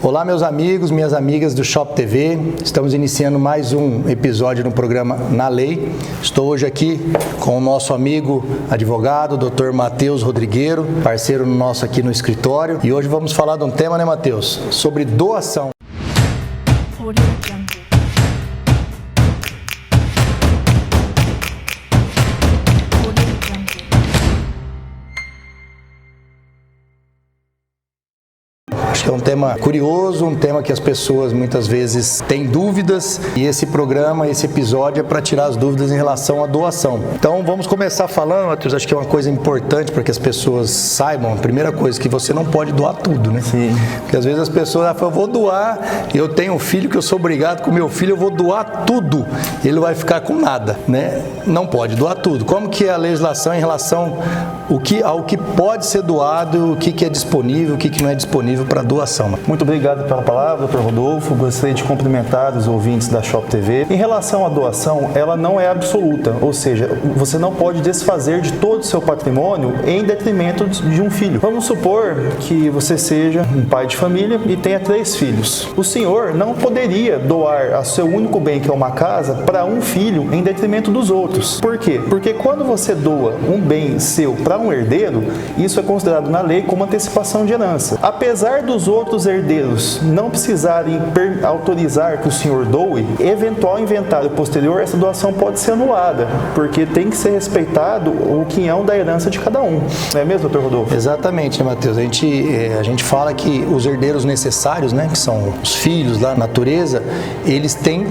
Olá, meus amigos, minhas amigas do Shop TV. Estamos iniciando mais um episódio no programa Na Lei. Estou hoje aqui com o nosso amigo advogado, Dr. Matheus Rodrigueiro, parceiro nosso aqui no escritório. E hoje vamos falar de um tema, né, Matheus? Sobre doação. Acho que é um tema curioso, um tema que as pessoas muitas vezes têm dúvidas e esse programa, esse episódio é para tirar as dúvidas em relação à doação. Então vamos começar falando, Matheus, acho que é uma coisa importante para que as pessoas saibam, a primeira coisa, que você não pode doar tudo, né? Sim. Porque às vezes as pessoas falam, eu vou doar, eu tenho um filho que eu sou obrigado com meu filho, eu vou doar tudo, ele vai ficar com nada, né? Não pode doar tudo. Como que é a legislação em relação ao que pode ser doado, o que é disponível, o que não é disponível para doação? Muito obrigado pela palavra, Dr. Rodolfo. Gostaria de cumprimentar os ouvintes da Shop TV. Em relação à doação, ela não é absoluta, ou seja, você não pode desfazer de todo o seu patrimônio em detrimento de um filho. Vamos supor que você seja um pai de família e tenha 3 filhos. O senhor não poderia doar a seu único bem, que é uma casa, para um filho em detrimento dos outros. Por quê? Porque quando você doa um bem seu para um herdeiro, isso é considerado na lei como antecipação de herança. Apesar dos outros herdeiros não precisarem autorizar que o senhor doe, eventual inventário posterior, essa doação pode ser anulada, porque tem que ser respeitado o quinhão da herança de cada um. Não é mesmo, Dr. Rodolfo? Exatamente, né, Matheus? A gente fala que os herdeiros necessários, né, que são os filhos lá, natureza, eles têm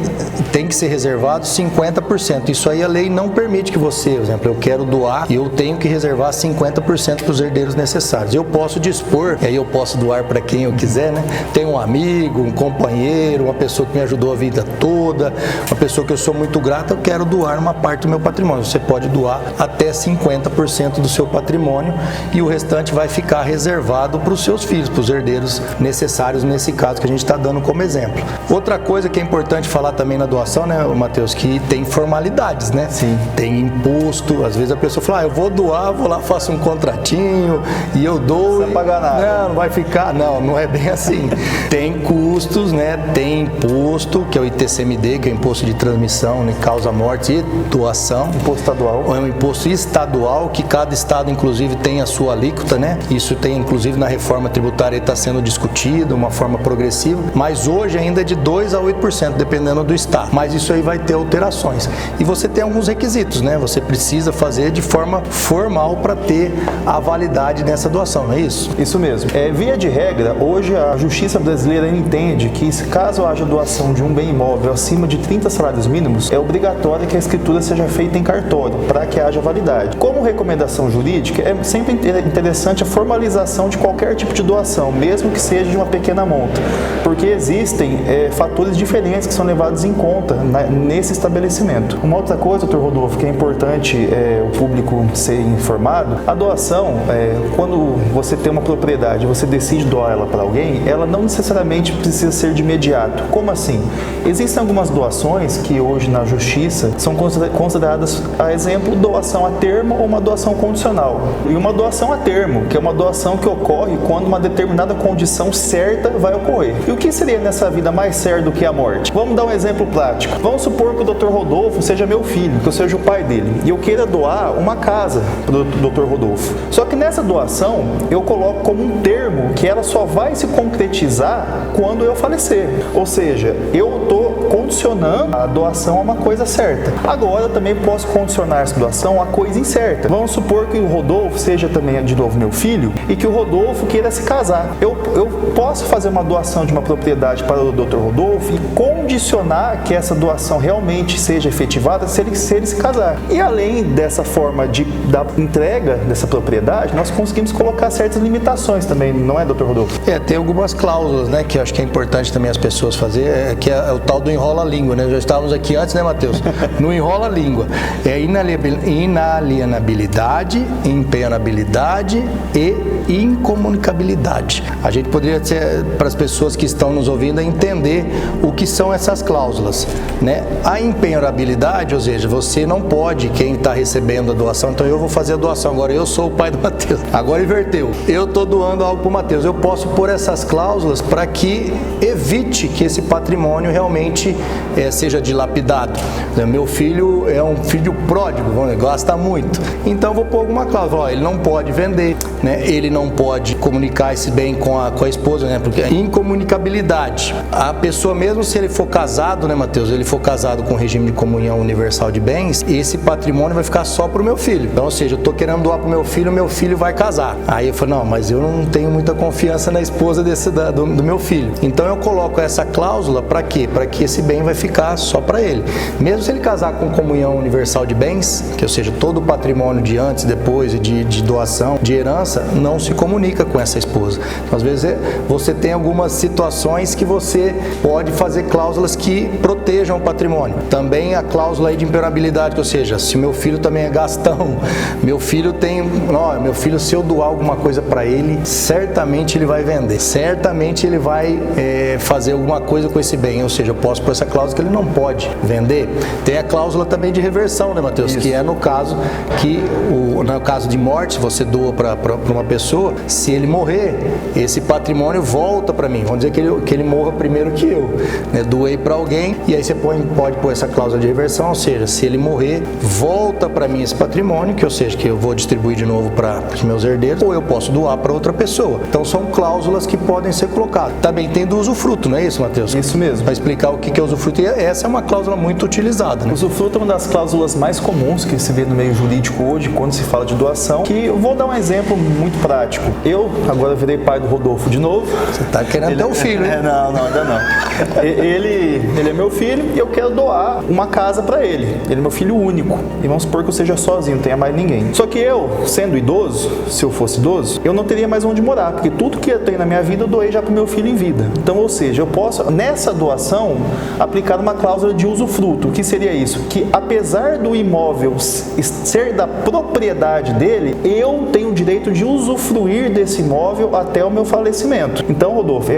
que ser reservados 50%. Isso aí a lei não permite que você, por exemplo, eu quero doar e eu tenho que reservar 50% para os herdeiros necessários. Eu posso dispor, e aí eu posso doar para quem eu quiser, né? Tem um amigo, um companheiro, uma pessoa que me ajudou a vida toda, uma pessoa que eu sou muito grato, eu quero doar uma parte do meu patrimônio. Você pode doar até 50% do seu patrimônio e o restante vai ficar reservado para os seus filhos, para os herdeiros necessários nesse caso que a gente está dando como exemplo. Outra coisa que é importante falar também na doação, né, Matheus, que tem formalidades, né? Sim. Tem imposto, às vezes a pessoa fala, eu vou doar, vou lá, faço um contratinho e eu dou. Não vai pagar nada. Não vai ficar, não é bem assim. Tem custos, né? Tem imposto, que é o ITCMD, que é o Imposto de Transmissão, né? Causa morte e doação. Imposto estadual. É um imposto estadual, que cada estado, inclusive, tem a sua alíquota, né? Isso tem, inclusive, na reforma tributária está sendo discutido, uma forma progressiva, mas hoje ainda é de 2% a 8%, dependendo do estado. Mas isso aí vai ter alterações. E você tem alguns requisitos, né? Você precisa fazer de forma formal para ter a validade dessa doação, não é isso? Isso mesmo. Via de regra, hoje a Justiça brasileira entende que, caso haja doação de um bem imóvel acima de 30 salários mínimos, é obrigatório que a escritura seja feita em cartório, para que haja validade. Como recomendação jurídica, é sempre interessante a formalização de qualquer tipo de doação, mesmo que seja de uma pequena monta, porque existem fatores diferentes que são levados em conta nesse estabelecimento. Uma outra coisa, Dr. Rodolfo, que é importante o público ser informado, a doação, quando você tem uma propriedade, você decide doar ela para alguém, ela não necessariamente precisa ser de imediato. Como assim? Existem algumas doações que hoje na justiça são consideradas, a exemplo, doação a termo ou uma doação condicional. E uma doação a termo, que é uma doação que ocorre quando uma determinada condição certa vai ocorrer. E o que seria nessa vida mais certo do que a morte? Vamos dar um exemplo prático. Vamos supor que o Dr. Rodolfo seja meu filho, que eu seja o pai dele, e eu queira doar uma casa para o Dr. Rodolfo. Só que nessa doação, eu coloco como um termo que ela só vai se concretizar quando eu falecer. Ou seja, eu estou condicionando a doação a uma coisa certa. Agora, eu também posso condicionar essa doação a coisa incerta. Vamos supor que o Rodolfo seja também, de novo, meu filho, e que o Rodolfo queira se casar. Eu posso fazer uma doação de uma propriedade para o Dr. Rodolfo e condicionar que essa doação realmente seja efetivada se ele se casar. E além dessa forma da entrega dessa propriedade, nós conseguimos colocar certas limitações também, não é, Dr. Rodolfo? Tem algumas cláusulas, né, que eu acho que é importante também as pessoas fazer, que é o tal do enrola-língua, né? Já estávamos aqui antes, né, Matheus? No enrola-língua. É inalienabilidade, empenhabilidade e incomunicabilidade. A gente poderia ser, para as pessoas que estão nos ouvindo, entender o que são essas cláusulas, né? A empenhabilidade, ou seja, você não pode, quem está recebendo a doação, então eu vou fazer a doação, agora eu sou o pai do Matheus. Agora inverteu. Eu estou doando algo para o Matheus. Eu posso, por pôr essas cláusulas para que evite que esse patrimônio realmente seja dilapidado. Meu filho é um filho pródigo, gasta muito. Então vou pôr alguma cláusula, ele não pode vender, né? Ele não pode comunicar esse bem com a esposa, né? Porque incomunicabilidade. A pessoa, mesmo se ele for casado, né, Mateus? Ele for casado com regime de comunhão universal de bens, esse patrimônio vai ficar só para o meu filho. Então, ou seja, eu estou querendo doar para o meu filho vai casar. Aí eu falo, não, mas eu não tenho muita confiança na esposa do meu filho. Então eu coloco essa cláusula para quê? Para que esse bem vai ficar só para ele. Mesmo se ele casar com comunhão universal de bens, que ou seja, todo o patrimônio de antes, depois, de doação, de herança, não se comunica com essa esposa. Então, às vezes, você tem algumas situações que você pode fazer cláusulas que protejam o patrimônio. Também a cláusula aí de impenhorabilidade, ou seja, se o meu filho também é gastão, meu filho se eu doar alguma coisa para ele, certamente ele vai vender, certamente ele vai fazer alguma coisa com esse bem, ou seja, eu posso pôr essa cláusula que ele não pode vender. Tem a cláusula também de reversão, né, Mateus? Isso. Que é no caso no caso de morte, você doa para uma pessoa, se ele morrer, esse patrimônio volta para mim. Vamos dizer que ele morra primeiro que eu, né? Doei para alguém e aí você pode pôr essa cláusula de reversão, ou seja, se ele morrer, volta para mim esse patrimônio, que ou seja, que eu vou distribuir de novo para os meus herdeiros, ou eu posso doar para outra pessoa. Então são cláusulas que podem ser colocadas. Também tem do usufruto, não é isso, Mateus? Isso mesmo. Para explicar o que é usufruto, e essa é uma cláusula muito utilizada, né? O usufruto é uma das cláusulas mais comuns que se vê no meio jurídico hoje, quando se fala de doação, que eu vou dar um exemplo muito prático. Eu agora virei pai do Rodolfo de novo. Você está querendo ter um filho, hein? Não, ainda não. Ele é meu filho e eu quero doar uma casa para ele. Ele é meu filho único. E vamos supor que eu seja sozinho, não tenha mais ninguém. Só que eu, sendo idoso, se eu fosse idoso, eu não teria mais onde morar, porque tudo que eu tenho na minha vida eu doei já para o meu filho em vida. Então, ou seja, eu posso, nessa doação, aplicar uma cláusula de usufruto. O que seria isso? Que apesar do imóvel ser da propriedade dele, eu tenho o direito de usufruir desse imóvel até o meu falecimento. Então, Rodolfo,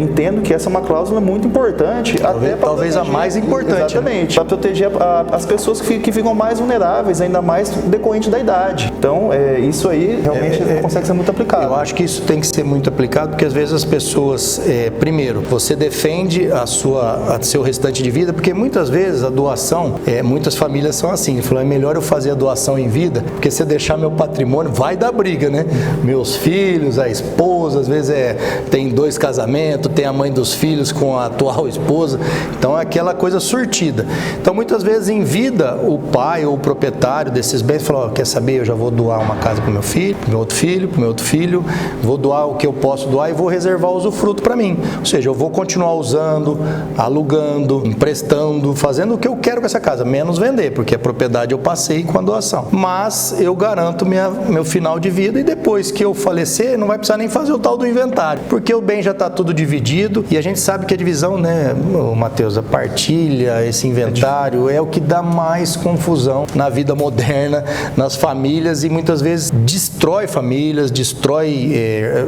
entendo que essa é uma cláusula muito importante, talvez a mais importante. Exatamente, para proteger as pessoas que ficam mais vulneráveis, ainda mais decorrente da idade. Então, isso aí realmente consegue ser muito aplicado. Eu acho que isso tem que ser muito aplicado, porque às vezes as pessoas, primeiro, você defende seu restante de vida, porque muitas vezes a doação, muitas famílias são assim, falam, é melhor eu fazer a doação em vida, porque se eu deixar meu patrimônio, vai dar briga, né? Meus filhos, a esposa, às vezes tem 2 casamentos, tem a mãe dos filhos com a atual esposa, então é aquela coisa surtida. Então muitas vezes em vida, o pai ou o proprietário desses bens fala, quer saber, eu já vou doar uma casa para o meu filho, para o meu outro filho, vou doar o que eu posso doar e vou reservar o usufruto para mim. Ou seja, eu vou continuar usando, alugando, emprestando, fazendo o que eu quero com essa casa, menos vender, porque a propriedade eu passei com a doação. Mas eu garanto meu final de vida e depois que eu falecer, não vai precisar nem fazer o tal do inventário, porque o bem já está tudo dividido e a gente sabe que a divisão, né, Mateus, a partilha, esse inventário é o que dá mais confusão na vida moderna, nas famílias e muitas vezes destrói famílias, destrói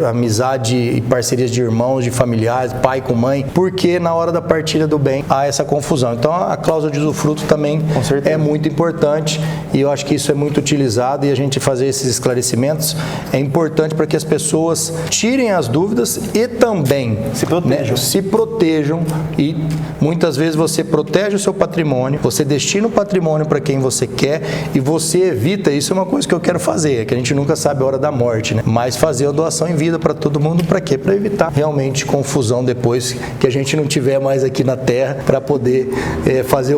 amizade e parcerias de irmãos, de familiares, pai com mãe, porque na hora da partilha do bem há essa confusão. Então a cláusula de usufruto também é muito importante e eu acho que isso é muito utilizado e a gente fazer esses esclarecimentos é importante para que as pessoas tirem as dúvidas e também se protejam e muitas vezes você protege o seu patrimônio, você destina o patrimônio para quem você quer e você evita, isso é uma coisa que eu quero fazer, que a gente nunca sabe a hora da morte, né? Mas fazer a doação em vida para todo mundo, para quê? Para evitar realmente confusão depois que a gente não tiver mais aqui na Terra para poder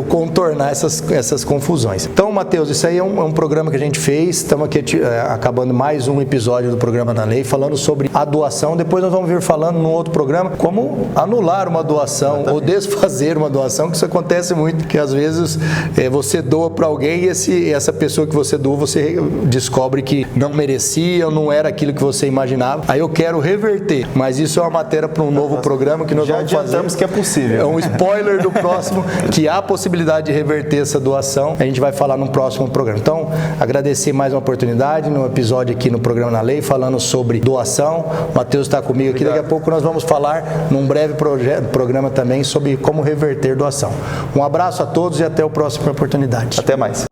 contornar essas confusões. Então, Mateus, isso aí é um programa que a gente fez, estamos aqui acabando mais um episódio do Programa na Lei, falando sobre a doação, depois nós vamos vir falando num outro programa como anular uma doação ou desfazer uma doação, que isso acontece muito, que às vezes você doa para alguém e essa pessoa que você doa, você descobre que não merecia ou não era aquilo que você imaginava. Aí eu quero reverter, mas isso é uma matéria para um novo programa que nós vamos fazer. Que é possível. É um spoiler do próximo, que há a possibilidade de reverter essa doação. A gente vai falar no próximo programa. Então, agradecer mais uma oportunidade no episódio aqui no Programa na Lei, falando sobre doação. O Mateus está comigo aqui. Daqui a pouco nós vamos falar num breve programa também sobre como reverter doação. Um abraço a todos e até a próxima oportunidade. Até mais.